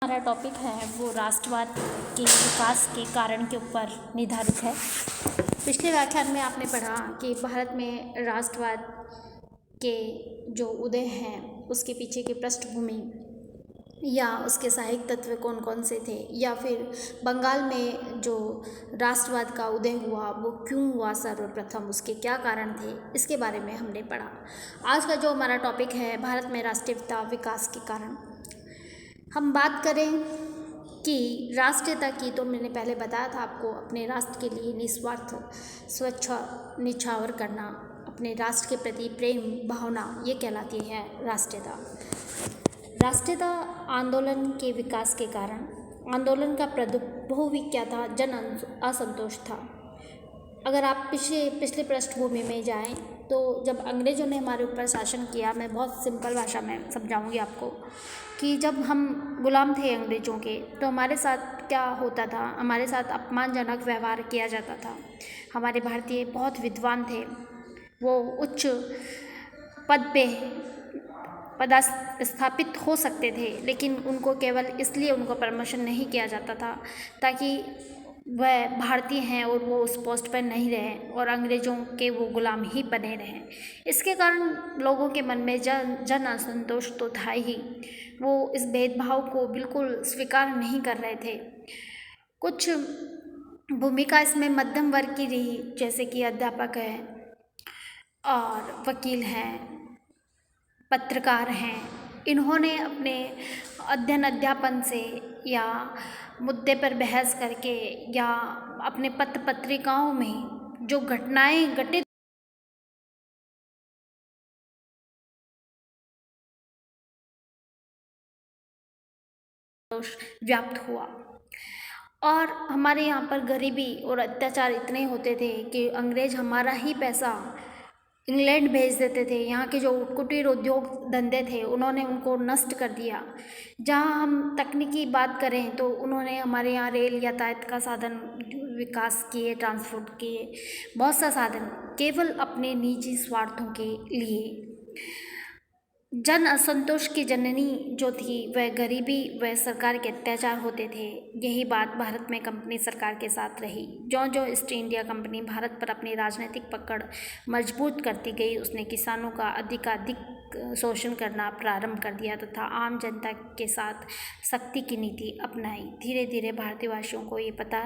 हमारा टॉपिक है वो राष्ट्रवाद के विकास के कारण के ऊपर निर्धारित है। पिछले व्याख्यान में आपने पढ़ा कि भारत में राष्ट्रवाद के जो उदय हैं उसके पीछे की पृष्ठभूमि या उसके सहायक तत्व कौन कौन से थे, या फिर बंगाल में जो राष्ट्रवाद का उदय हुआ वो क्यों हुआ, सर्वप्रथम उसके क्या कारण थे, इसके बारे में हमने पढ़ा। आज का जो हमारा टॉपिक है भारत में राष्ट्रीयता विकास के कारण, हम बात करें कि राष्ट्रीयता की, तो मैंने पहले बताया था आपको, अपने राष्ट्र के लिए निस्वार्थ स्वच्छ निछावर करना, अपने राष्ट्र के प्रति प्रेम भावना, ये कहलाती है राष्ट्रीयता। राष्ट्रीयता आंदोलन के विकास के कारण, आंदोलन का प्रभुत्व क्या था, जन असंतोष था। अगर आप पिछले पृष्ठभूमि में जाएं तो जब अंग्रेज़ों ने हमारे ऊपर शासन किया, मैं बहुत सिंपल भाषा में समझाऊंगी आपको कि जब हम गुलाम थे अंग्रेज़ों के, तो हमारे साथ क्या होता था, हमारे साथ अपमानजनक व्यवहार किया जाता था। हमारे भारतीय बहुत विद्वान थे, वो उच्च पद पे पदस्थापित हो सकते थे, लेकिन उनको केवल इसलिए उनको प्रमोशन नहीं किया जाता था ताकि वह भारतीय हैं और वो उस पोस्ट पर नहीं रहें और अंग्रेज़ों के वो गुलाम ही बने रहें। इसके कारण लोगों के मन में जन असंतोष तो था ही, वो इस भेदभाव को बिल्कुल स्वीकार नहीं कर रहे थे। कुछ भूमिका इसमें मध्यम वर्ग की रही, जैसे कि अध्यापक हैं और वकील हैं, पत्रकार हैं। इन्होंने अपने अध्ययन अध्यापन से या मुद्दे पर बहस करके या अपने पत्र पत्रिकाओं में जो घटनाएं घटित व्याप्त हुआ। और हमारे यहाँ पर गरीबी और अत्याचार इतने होते थे कि अंग्रेज हमारा ही पैसा इंग्लैंड भेज देते थे। यहाँ के जो कुटीर उद्योग धंधे थे उन्होंने उनको नष्ट कर दिया। जहाँ हम तकनीकी बात करें तो उन्होंने हमारे यहाँ रेल यातायात का साधन विकास किए, ट्रांसपोर्ट किए, बहुत सा साधन केवल अपने निजी स्वार्थों के लिए। जन असंतोष की जननी जो थी वह गरीबी व सरकार के अत्याचार होते थे। यही बात भारत में कंपनी सरकार के साथ रही। जो जो ईस्ट इंडिया कंपनी भारत पर अपनी राजनीतिक पकड़ मजबूत करती गई, उसने किसानों का अधिकाधिक शोषण करना प्रारंभ कर दिया तथा आम जनता के साथ सख्ती की नीति अपनाई। धीरे धीरे भारतीयवासियों को ये पता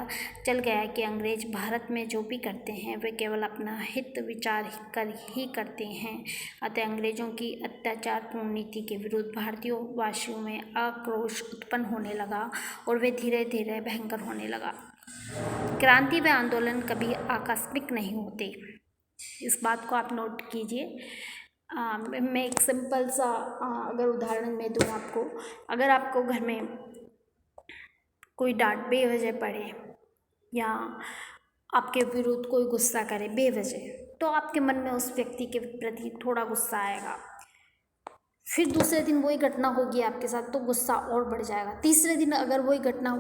चल गया कि अंग्रेज भारत में जो भी करते हैं वे केवल अपना हित विचार कर ही करते हैं। अतः अंग्रेजों की अत्याचारपूर्ण नीति के विरुद्ध भारतीयों वासियों में आक्रोश उत्पन्न होने लगा और वे धीरे धीरे भयंकर होने लगा। क्रांति व आंदोलन कभी आकस्मिक नहीं होते, इस बात को आप नोट कीजिए। मैं एक सिंपल सा अगर उदाहरण मैं दूँ आपको, अगर आपको घर में कोई डांट बेवजह पड़े या आपके विरुद्ध कोई गुस्सा करे बेवजह, तो आपके मन में उस व्यक्ति के प्रति थोड़ा गुस्सा आएगा। फिर दूसरे दिन वही घटना होगी आपके साथ तो गुस्सा और बढ़ जाएगा। तीसरे दिन अगर वही घटना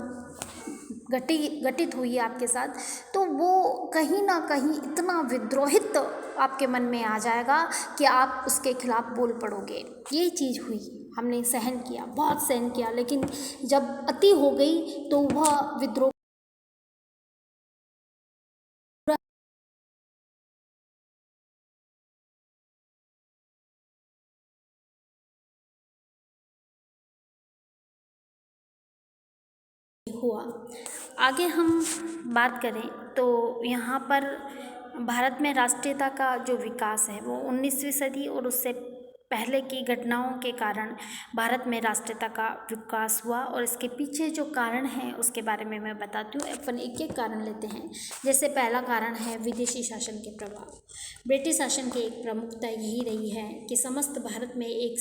घटित हुई है आपके साथ तो वो कहीं ना कहीं इतना विद्रोहित आपके मन में आ जाएगा कि आप उसके खिलाफ बोल पड़ोगे। ये चीज़ हुई, हमने सहन किया, बहुत सहन किया, लेकिन जब अति हो गई तो वह विद्रोह हुआ। आगे हम बात करें तो यहाँ पर भारत में राष्ट्रीयता का जो विकास है वो 19वीं सदी और उससे पहले की घटनाओं के कारण भारत में राष्ट्रीयता का विकास हुआ। और इसके पीछे जो कारण हैं उसके बारे में मैं बताती हूँ। अपन एक एक कारण लेते हैं। जैसे पहला कारण है विदेशी शासन के प्रभाव। ब्रिटिश शासन की एक प्रमुखता यही रही है कि समस्त भारत में एक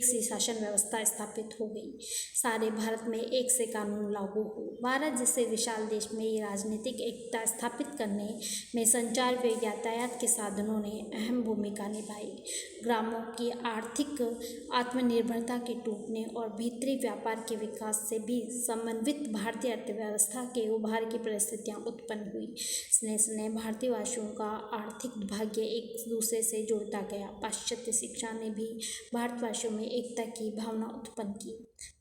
सी शासन व्यवस्था स्थापित हो गई। सारे भारत में एक से कानून लागू हो। भारत जैसे विशाल देश में ये राजनीतिक एकता स्थापित करने में संचार व यातायात के साधनों ने अहम भूमिका निभाई। ग्रामों की आर्थिक आत्मनिर्भरता के टूटने और भीतरी व्यापार के विकास से भी समन्वित भारतीय अर्थव्यवस्था के उभार की परिस्थितियां उत्पन्न हुई। स्नेह स्नेह भारतीयवासियों का आर्थिक भाग्य एक दूसरे से जुड़ता गया। पाश्चात्य शिक्षा ने भी भारतवासियों में एकता की भावना उत्पन्न की।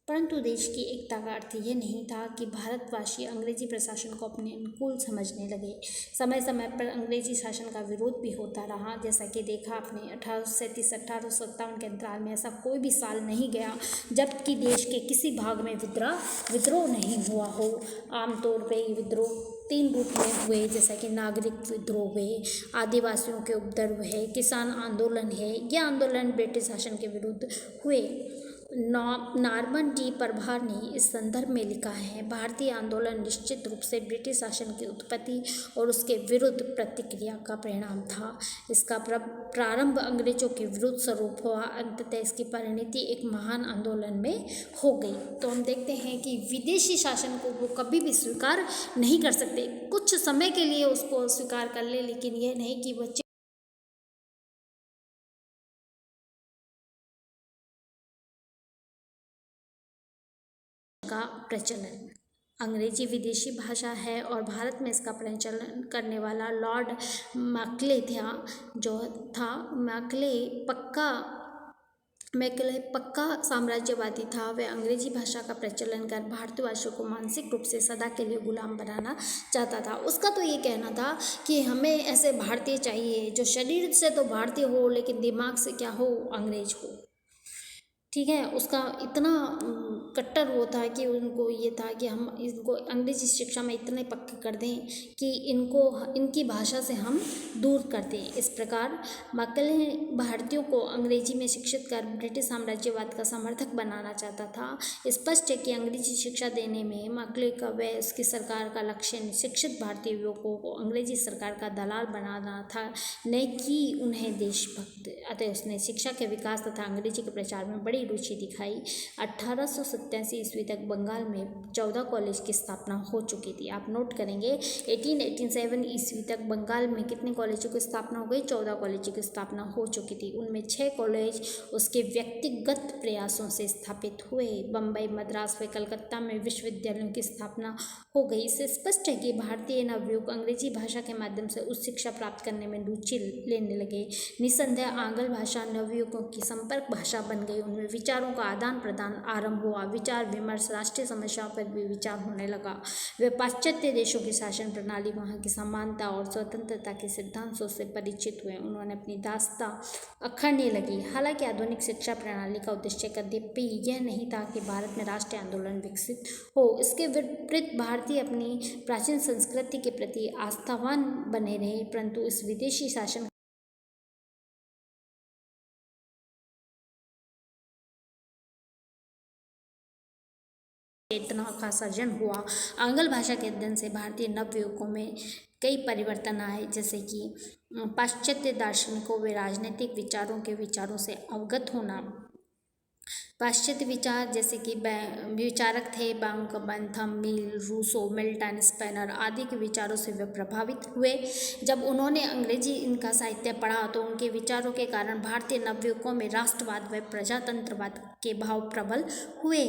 परंतु देश की एकता का अर्थ ये नहीं था कि भारतवासी अंग्रेजी प्रशासन को अपने अनुकूल समझने लगे। समय समय पर अंग्रेजी शासन का विरोध भी होता रहा, जैसा कि देखा आपने 1837 1857 के अंतराल में ऐसा कोई भी साल नहीं गया जबकि देश के किसी भाग में विद्रोह नहीं हुआ हो। आमतौर पर ये विद्रोह 3 रूप में हुए, जैसा कि नागरिक विद्रोह हुए, आदिवासियों के उपद्रव है, किसान आंदोलन है। यह आंदोलन ब्रिटिश शासन के विरुद्ध हुए। नॉर्मन डी परभार ने इस संदर्भ में लिखा है, भारतीय आंदोलन निश्चित रूप से ब्रिटिश शासन की उत्पत्ति और उसके विरुद्ध प्रतिक्रिया का परिणाम था। इसका प्रारंभ अंग्रेजों के विरुद्ध स्वरूप हुआ, अंततः इसकी परिणति एक महान आंदोलन में हो गई। तो हम देखते हैं कि विदेशी शासन को वो कभी भी स्वीकार नहीं कर सकते। कुछ समय के लिए उसको स्वीकार कर ले, लेकिन ये नहीं कि बच्चे का प्रचलन। अंग्रेजी विदेशी भाषा है और भारत में इसका प्रचलन करने वाला लॉर्ड मैकले मैकले पक्का साम्राज्यवादी था। वह अंग्रेजी भाषा का प्रचलन कर भारतवासियों को मानसिक रूप से सदा के लिए गुलाम बनाना चाहता था। उसका तो ये कहना था कि हमें ऐसे भारतीय चाहिए जो शरीर से तो भारतीय हो लेकिन दिमाग से क्या हो, अंग्रेज हो। ठीक है, उसका इतना कट्टर वो था कि उनको ये था कि हम इनको अंग्रेजी शिक्षा में इतने पक्के कर दें कि इनकी भाषा से हम दूर कर दें। इस प्रकार मैकले भारतीयों को अंग्रेजी में शिक्षित कर ब्रिटिश साम्राज्यवाद का समर्थक बनाना चाहता था। स्पष्ट है कि अंग्रेजी शिक्षा देने में मैकले का व उसकी सरकार का लक्ष्य शिक्षित भारतीय युवकों को अंग्रेजी सरकार का दलाल बनाना था, न कि उन्हें देशभक्त। अतः उसने शिक्षा के विकास तथा अंग्रेजी के प्रचार में बड़ी रुचि दिखाई। 1887 ईस्वी तक बंगाल में 14 कॉलेज की स्थापना हो चुकी थी। आप नोट करेंगे 1887 ईस्वी तक बंगाल में कितने कॉलेजों की स्थापना हो गई, 14 कॉलेजों की स्थापना हो चुकी थी। उनमें 6 कॉलेज उसके व्यक्तिगत प्रयासों से स्थापित हुए। बम्बई, मद्रास व कलकत्ता में विश्वविद्यालयों की स्थापना हो गई। इससे स्पष्ट है कि भारतीय नवयुवक अंग्रेजी भाषा के माध्यम से उच्च शिक्षा प्राप्त करने में रुचि लेने लगे। निसंदेह आंग्ल भाषा नवयुवकों की संपर्क भाषा बन गई। उनमें विचारों का आदान प्रदान आरंभ हुआ। विचार विमर्श, राष्ट्रीय समस्याओं पर भी विचार होने लगा। वे पाश्चात्य देशों की शासन प्रणाली, वहाँ की समानता और स्वतंत्रता के सिद्धांतों से परिचित हुए। उन्होंने अपनी दास्तां अखरने लगी। हालांकि आधुनिक शिक्षा प्रणाली का उद्देश्य कदापि यह नहीं था कि भारत में राष्ट्रीय आंदोलन विकसित हो। इसके विपरीत भारतीय अपनी प्राचीन संस्कृति के प्रति आस्थावान बने रहे, परंतु इस विदेशी शासन चेतना का सर्जन हुआ। आंग्ल भाषा के अध्ययन से भारतीय नवयुवकों में कई परिवर्तन आए, जैसे कि पाश्चात्य दार्शनिकों व राजनीतिक विचारों से अवगत होना। पाश्चात्य विचार जैसे कि विचारक थे बैंक, बंथम, मिल, रूसो, मिल्टन, स्पेनर आदि के विचारों से वे प्रभावित हुए। जब उन्होंने अंग्रेजी इनका साहित्य पढ़ा तो उनके विचारों के कारण भारतीय नवयुवकों में राष्ट्रवाद व प्रजातंत्रवाद के भाव प्रबल हुए।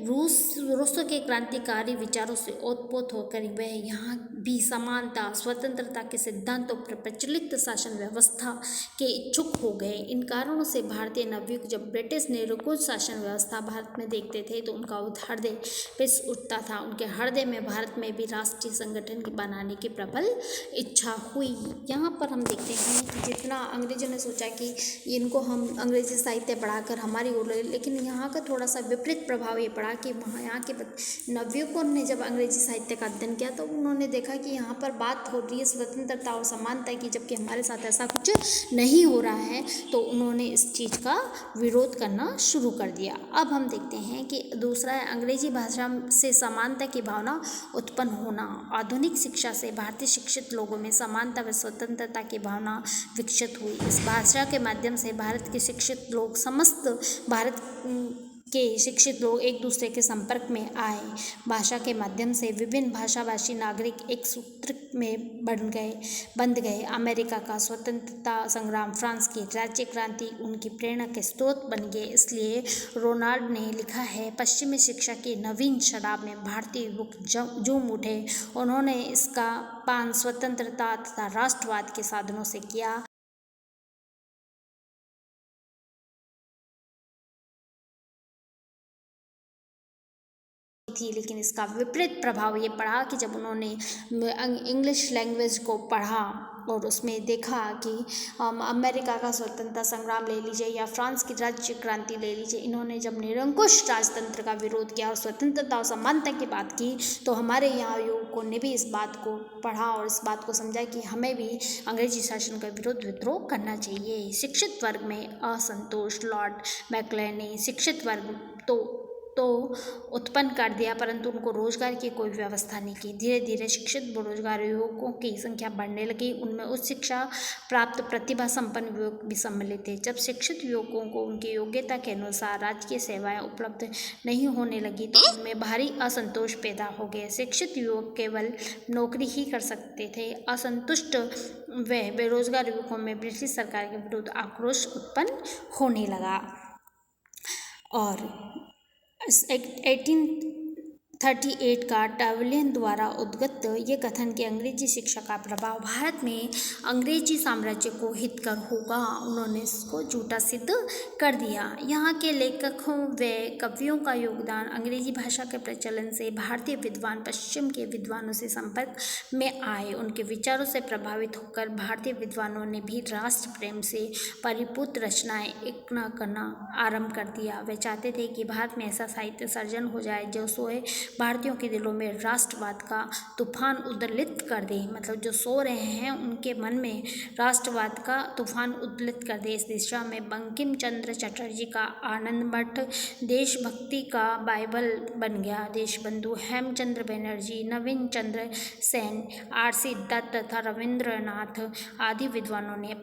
रूसो के क्रांतिकारी विचारों से ओतप्रोत होकर वह यहाँ भी समानता, स्वतंत्रता के सिद्धांतों पर प्रचलित शासन व्यवस्था के इच्छुक हो गए। इन कारणों से भारतीय नवयुवक जब ब्रिटिश निरंकुश शासन व्यवस्था भारत में देखते थे तो उनका हृदय पिस उठता था। उनके हृदय में भारत में भी राष्ट्रीय संगठन बनाने की प्रबल इच्छा हुई। यहाँ पर हम देखते हैं कि जितना अंग्रेजों ने सोचा कि इनको हम अंग्रेजी साहित्य पढ़ाकर हमारी ओर, लेकिन यहाँ का थोड़ा सा विपरीत प्रभाव ये पड़ा कि वहाँ यहाँ के नवयुवकों ने जब अंग्रेजी साहित्य का अध्ययन किया तो उन्होंने देखा कि यहाँ पर बात हो रही है स्वतंत्रता और समानता की, जबकि हमारे साथ ऐसा कुछ नहीं हो रहा है। तो उन्होंने इस चीज़ का विरोध करना शुरू कर दिया। अब हम देखते हैं कि दूसरा है अंग्रेजी भाषा से समानता की भावना उत्पन्न होना। आधुनिक शिक्षा से भारतीय शिक्षित लोगों में समानता व स्वतंत्रता की भावना विकसित हुई। इस भाषा के माध्यम से भारत के शिक्षित लोग समस्त भारत के शिक्षित लोग एक दूसरे के संपर्क में आए। भाषा के माध्यम से विभिन्न भाषाभाषी नागरिक एक सूत्र में बंध गए। अमेरिका का स्वतंत्रता संग्राम, फ्रांस की राज्य क्रांति उनकी प्रेरणा के स्रोत बन गए। इसलिए रोनाल्ड ने लिखा है, पश्चिमी शिक्षा की नवीन शराब में भारतीय युवक झूम उठे। उन्होंने इसका पान स्वतंत्रता तथा राष्ट्रवाद के साधनों से किया। थी, लेकिन इसका विपरीत प्रभाव ये पड़ा कि जब उन्होंने इंग्लिश लैंग्वेज को पढ़ा और उसमें देखा कि अमेरिका का स्वतंत्रता संग्राम ले लीजिए या फ्रांस की राज्य क्रांति ले लीजिए, इन्होंने जब निरंकुश राजतंत्र का विरोध किया और स्वतंत्रता और समानता की बात की, तो हमारे यहाँ युवकों ने भी इस बात को पढ़ा और इस बात को समझा कि हमें भी अंग्रेजी शासन का विद्रोह करना चाहिए। शिक्षित वर्ग में असंतोष, लॉर्ड मैकक्लेन ने शिक्षित वर्ग तो उत्पन्न कर दिया, परंतु उनको रोजगार की कोई व्यवस्था नहीं की। धीरे धीरे शिक्षित बेरोजगार युवकों की संख्या बढ़ने लगी। उनमें उच्च शिक्षा प्राप्त प्रतिभा संपन्न युवक भी सम्मिलित थे। जब शिक्षित युवकों को उनकी योग्यता के अनुसार राजकीय सेवाएं उपलब्ध नहीं होने लगी तो उनमें भारी असंतोष पैदा हो गया। शिक्षित युवक केवल नौकरी ही कर सकते थे। असंतुष्ट व बेरोजगार युवकों में ब्रिटिश सरकार के विरुद्ध आक्रोश उत्पन्न होने लगा और 1838 का टावलियन द्वारा उद्गत ये कथन कि अंग्रेजी शिक्षा का प्रभाव भारत में अंग्रेजी साम्राज्य को हितकर होगा, उन्होंने इसको झूठा सिद्ध कर दिया। यहाँ के लेखकों व कवियों का योगदान अंग्रेजी भाषा के प्रचलन से भारतीय विद्वान पश्चिम के विद्वानों से संपर्क में आए। उनके विचारों से प्रभावित होकर भारतीय विद्वानों ने भी राष्ट्र प्रेम से परिपूत रचनाएं करना आरंभ कर दिया। वे चाहते थे कि भारत में ऐसा साहित्य सर्जन हो जाए जो सोए भारतीयों के दिलों में राष्ट्रवाद का तूफान उद्दलित कर दे, मतलब जो सो रहे हैं उनके मन में राष्ट्रवाद का तूफान उद्दलित कर दे। इस दिशा में बंकिम चंद्र चटर्जी का आनंद मठ देशभक्ति का बाइबल बन गया। देशबंधु हेमचंद्र बनर्जी, नवीन चंद्र सेन, आर.सी. दत्त तथा रविंद्रनाथ आदि विद्वानों ने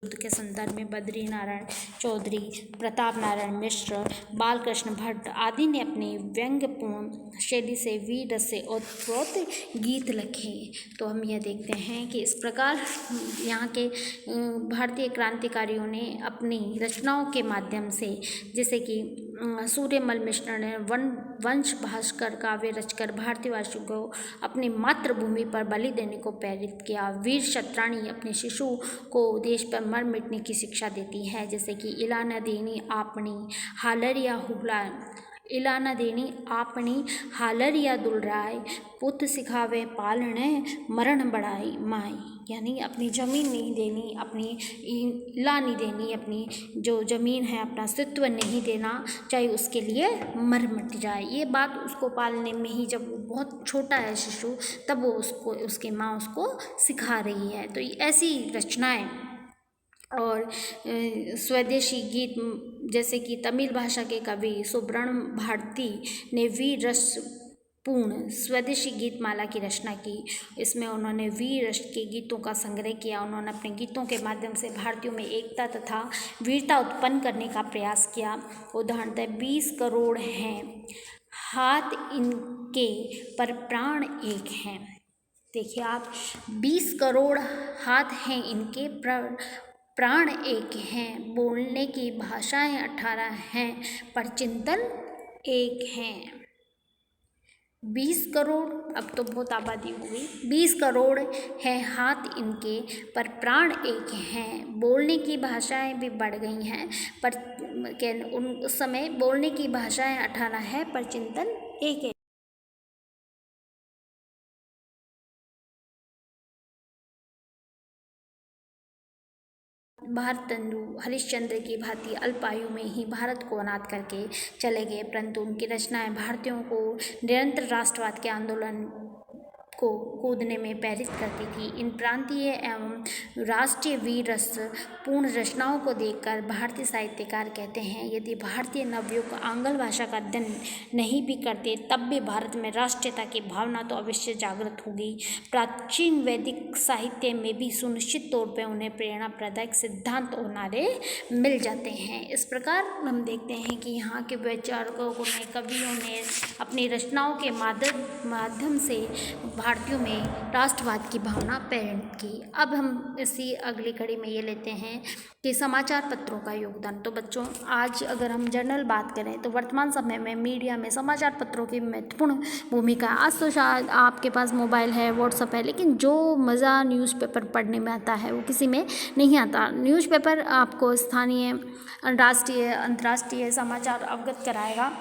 युद्ध के संदर्भ में बद्री नारायण चौधरी, प्रताप नारायण मिश्र, बालकृष्ण भट्ट आदि ने अपनी व्यंग्यपूर्ण शैली से वीर रस से ओतप्रोत गीत लिखे। तो हम यह देखते हैं कि इस प्रकार यहाँ के भारतीय क्रांतिकारियों ने अपनी रचनाओं के माध्यम से, जैसे कि सूर्यमल मिश्र ने वंश भास्कर काव्य रचकर भारतीयवासियों को अपनी मातृभूमि पर बलि देने को प्रेरित किया। वीर शत्राणी अपने शिशु को देश पर मर मिटने की शिक्षा देती है, जैसे कि इलाना देनी आपनी हालरिया दुलराय, पुत्र सिखावे पालने मरण बढ़ाई माई, यानी अपनी ज़मीन नहीं देनी, अपनी इला नहीं देनी, अपनी जो ज़मीन है अपना अस्तित्व नहीं देना, चाहे उसके लिए मर मिट जाए। ये बात उसको पालने में ही, जब वो बहुत छोटा है शिशु, तब वो उसकी माँ उसको सिखा रही है। तो ऐसी रचनाएं और स्वदेशी गीत, जैसे कि तमिल भाषा के कवि सुब्रह्मण्य भारती ने वीर रस पूर्ण स्वदेशी गीत माला की रचना की। इसमें उन्होंने वीर रस के गीतों का संग्रह किया। उन्होंने अपने गीतों के माध्यम से भारतीयों में एकता तथा वीरता उत्पन्न करने का प्रयास किया। उदाहरणतः 20 करोड़ हैं हाथ इनके पर प्राण एक हैं। देखिए आप, 20 करोड़ हाथ हैं इनके प्राण एक हैं, बोलने की भाषाएं 18 हैं पर चिंतन एक हैं। 20 करोड़, अब तो बहुत आबादी हो गई, 20 करोड़ हैं हाथ इनके पर प्राण एक हैं, बोलने की भाषाएं भी बढ़ गई हैं पर उस समय बोलने की भाषाएं 18 है पर चिंतन एक है। भारतेंदु हरिश्चंद्र की भांति अल्प आयु में ही भारत को अनाथ करके चले गए, परंतु उनकी रचनाएं भारतीयों को निरंतर राष्ट्रवाद के आंदोलन को कूदने में प्रेरित करती थी। इन प्रांतीय एवं राष्ट्रीय वीर रस पूर्ण रचनाओं को देखकर भारतीय साहित्यकार कहते हैं, यदि भारतीय नवयुग आंग्ल भाषा का अध्ययन नहीं भी करते तब भी भारत में राष्ट्रीयता की भावना तो अवश्य जागृत होगी। प्राचीन वैदिक साहित्य में भी सुनिश्चित तौर पर उन्हें प्रेरणाप्रदायक सिद्धांत और नारे मिल जाते हैं। इस प्रकार हम देखते हैं कि यहाँ के वैचारकों ने, कवियों ने अपनी रचनाओं के माध्यम से भारतीयों में राष्ट्रवाद की भावना प्रेरित की। अब हम इसी अगली कड़ी में ये लेते हैं कि समाचार पत्रों का योगदान। तो बच्चों, आज अगर हम जनरल बात करें तो वर्तमान समय में मीडिया में समाचार पत्रों की महत्वपूर्ण भूमिका है। आज तो शायद आपके पास मोबाइल है, व्हाट्सएप है, लेकिन जो मज़ा न्यूज़पेपर पढ़ने में आता है वो किसी में नहीं आता। न्यूज़पेपर आपको स्थानीय, राष्ट्रीय, अंतर्राष्ट्रीय समाचार अवगत कराएगा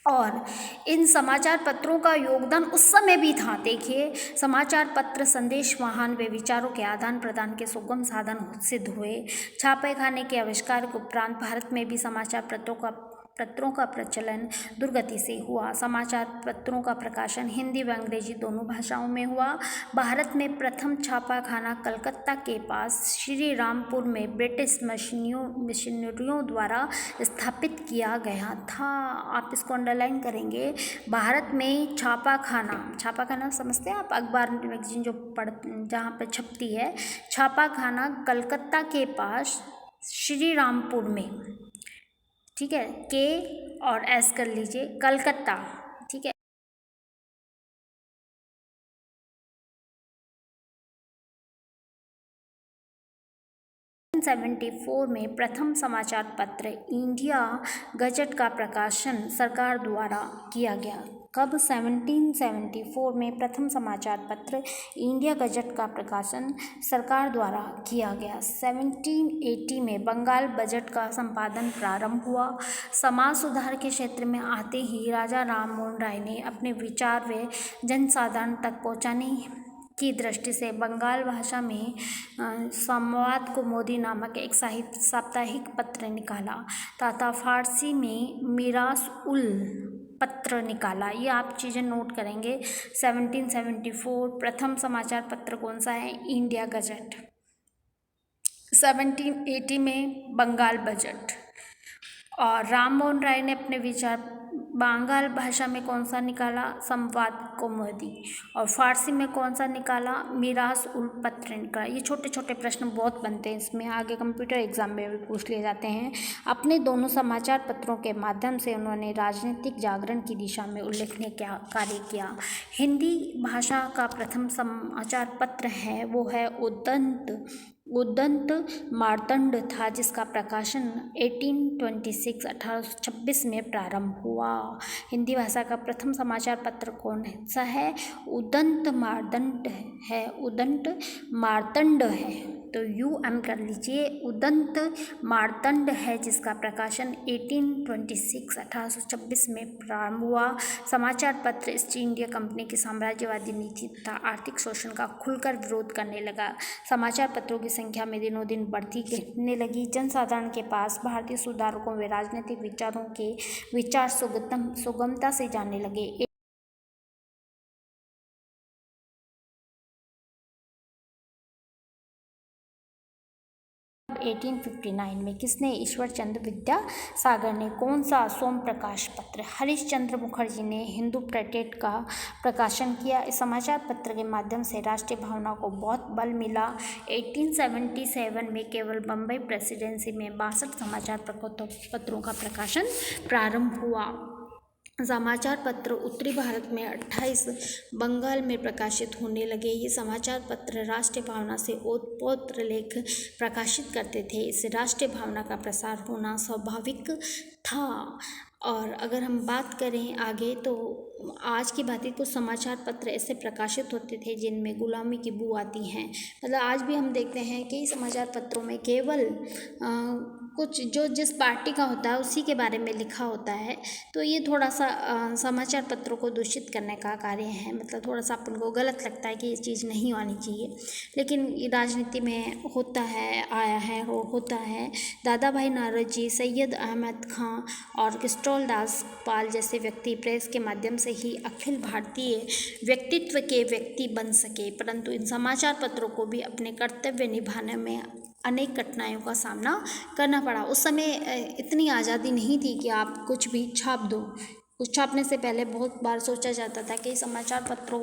और इन समाचार पत्रों का योगदान उस समय भी था। देखिए, समाचार पत्र संदेश वाहन व विचारों के आदान प्रदान के सुगम साधन सिद्ध हुए। छापे खाने के आविष्कार के उपरांत भारत में भी समाचार पत्रों का प्रचलन दुर्गति से हुआ। समाचार पत्रों का प्रकाशन हिंदी व अंग्रेजी दोनों भाषाओं में हुआ। भारत में प्रथम छापाखाना कलकत्ता के पास श्री रामपुर में ब्रिटिश मिशनरियों द्वारा स्थापित किया गया था। आप इसको अंडरलाइन करेंगे। भारत में छापाखाना समझते हैं आप? अखबार मैगजीन जो जहाँ पर छपती है। छापाखाना कलकत्ता के पास श्री रामपुर में, ठीक है, के और एस कर लीजिए, कलकत्ता, ठीक है। 1974 में प्रथम समाचार पत्र इंडिया गजट का प्रकाशन सरकार द्वारा किया गया। कब? 1774 में प्रथम समाचार पत्र इंडिया गजट का प्रकाशन सरकार द्वारा किया गया। 1780 में बंगाल बजट का संपादन प्रारंभ हुआ। समाज सुधार के क्षेत्र में आते ही राजा राम मोहन राय ने अपने विचार वे जनसाधारण तक पहुँचाने की दृष्टि से बंगाल भाषा में संवाद कौमुदी नामक एक साप्ताहिक पत्र निकाला तथा फारसी में मिरास उल पत्र निकाला। ये आप चीज़ें नोट करेंगे। 1774 प्रथम समाचार पत्र कौन सा है? India gazette. 1780 में बंगाल बजट। और राम मोहन राय ने अपने विचार बंगाल भाषा में कौन सा निकाला? संवाद कौमुदी। और फारसी में कौन सा निकाला? मिरास उल पत्र निकाला। ये छोटे छोटे प्रश्न बहुत बनते हैं, इसमें आगे कंप्यूटर एग्जाम में भी पूछ लिए जाते हैं। अपने दोनों समाचार पत्रों के माध्यम से उन्होंने राजनीतिक जागरण की दिशा में उल्लेखनीय कार्य किया। हिंदी भाषा का प्रथम समाचार पत्र है वो है उदंत मार्तंड था, जिसका प्रकाशन 1826 में प्रारंभ हुआ। हिंदी भाषा का प्रथम समाचार पत्र कौन सा है? उदंत मार्तंड है। तो यूएम कर लीजिए, उदंत मार्तंड है, जिसका प्रकाशन 1826 में प्रारंभ हुआ। समाचार पत्र ईस्ट इंडिया कंपनी की साम्राज्यवादी नीति तथा आर्थिक शोषण का खुलकर विरोध करने लगा। समाचार पत्रों की संख्या में दिनों दिन बढ़ती घटने लगी। जनसाधारण के पास भारतीय सुधारकों व राजनीतिक विचारों के विचार सुगमता से जाने लगे। 1859 में किसने? ईश्वर चंद्र विद्यासागर ने। कौन सा? सोम प्रकाश पत्र। हरिश्चंद्र मुखर्जी ने हिंदू प्रेटेट का प्रकाशन किया। इस समाचार पत्र के माध्यम से राष्ट्रीय भावना को बहुत बल मिला। 1877 में केवल बम्बई प्रेसिडेंसी में 62 समाचार पत्रों का प्रकाशन प्रारंभ हुआ। समाचार पत्र उत्तरी भारत में 28, बंगाल में प्रकाशित होने लगे। ये समाचार पत्र राष्ट्रीय भावना से ओतप्रोत लेख प्रकाशित करते थे। इससे राष्ट्रीय भावना का प्रसार होना स्वाभाविक था। और अगर हम बात करें आगे, तो आज की भांति कुछ समाचार पत्र ऐसे प्रकाशित होते थे जिनमें गुलामी की बू आती हैं। मतलब आज भी हम देखते हैं कि समाचार पत्रों में केवल कुछ जो जिस पार्टी का होता है उसी के बारे में लिखा होता है। तो ये थोड़ा सा समाचार पत्रों को दूषित करने का कार्य है। मतलब थोड़ा सा अपन को गलत लगता है कि ये चीज़ नहीं आनी चाहिए, लेकिन राजनीति में होता है, आया है, होता है। दादा भाई नौरोजी, सैयद अहमद खां और किस्टोल दास पाल जैसे व्यक्ति प्रेस के माध्यम से ही अखिल भारतीय व्यक्तित्व के व्यक्ति बन सके, परंतु इन समाचार पत्रों को भी अपने कर्तव्य निभाने में अनेक कठिनाइयों का सामना करना पड़ा। उस समय इतनी आज़ादी नहीं थी कि आप कुछ भी छाप दो, कुछ छापने से पहले बहुत बार सोचा जाता था कि समाचार पत्रों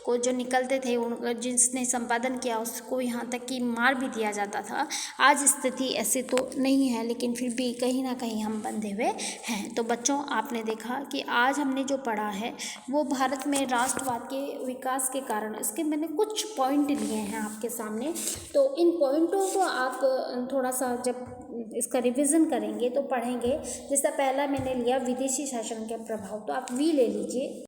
को जो निकलते थे उन जिसने संपादन किया उसको यहाँ तक कि मार भी दिया जाता था। आज स्थिति ऐसी तो नहीं है, लेकिन फिर भी कहीं ना कहीं हम बंधे हुए हैं। तो बच्चों, आपने देखा कि आज हमने जो पढ़ा है वो भारत में राष्ट्रवाद के विकास के कारण, इसके मैंने कुछ पॉइंट लिए हैं आपके सामने। तो इन पॉइंटों को आप थोड़ा सा जब इसका रिवीजन करेंगे तो पढ़ेंगे। जैसा पहला मैंने लिया विदेशी शासन के प्रभाव, तो आप वी ले लीजिए।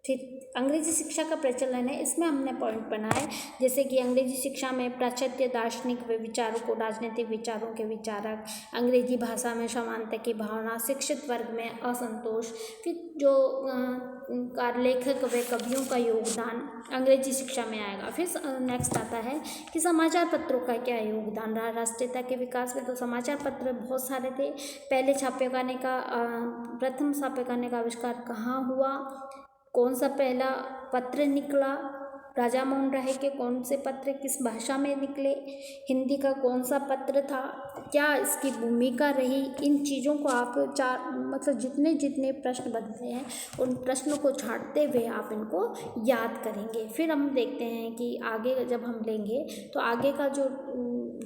फिर अंग्रेजी शिक्षा का प्रचलन है, इसमें हमने पॉइंट बनाए जैसे कि अंग्रेजी शिक्षा में पाश्चात्य दार्शनिक विचारों को राजनीतिक विचारों के विचारक, अंग्रेजी भाषा में समानता की भावना, शिक्षित वर्ग में असंतोष, फिर जो लेखक व कवियों का योगदान अंग्रेजी शिक्षा में आएगा। फिर नेक्स्ट आता है कि समाचार पत्रों का क्या योगदान रहा राष्ट्रीयता के विकास में। तो समाचार पत्र बहुत सारे थे। पहले प्रथम छापेखाने का आविष्कार कहाँ हुआ, कौन सा पहला पत्र निकला, राजा मोहन राय के कौन से पत्र किस भाषा में निकले, हिंदी का कौन सा पत्र था, क्या इसकी भूमिका रही, इन चीज़ों को आप मतलब जितने जितने प्रश्न बनते हैं उन प्रश्नों को छांटते हुए आप इनको याद करेंगे। फिर हम देखते हैं कि आगे जब हम लेंगे तो आगे का जो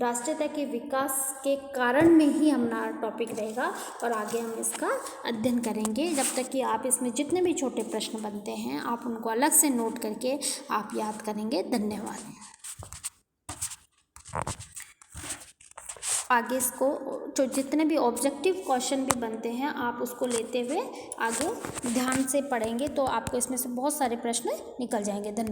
राष्ट्रीयता के विकास के कारण में ही हमारा टॉपिक रहेगा और आगे हम इसका अध्ययन करेंगे। जब तक कि आप इसमें जितने भी छोटे प्रश्न बनते हैं आप उनको अलग से नोट करके आप याद करेंगे। धन्यवाद। आगे इसको जो जितने भी ऑब्जेक्टिव क्वेश्चन भी बनते हैं आप उसको लेते हुए आगे ध्यान से पढ़ेंगे तो आपको इसमें से बहुत सारे प्रश्न निकल जाएंगे। धन्यवाद।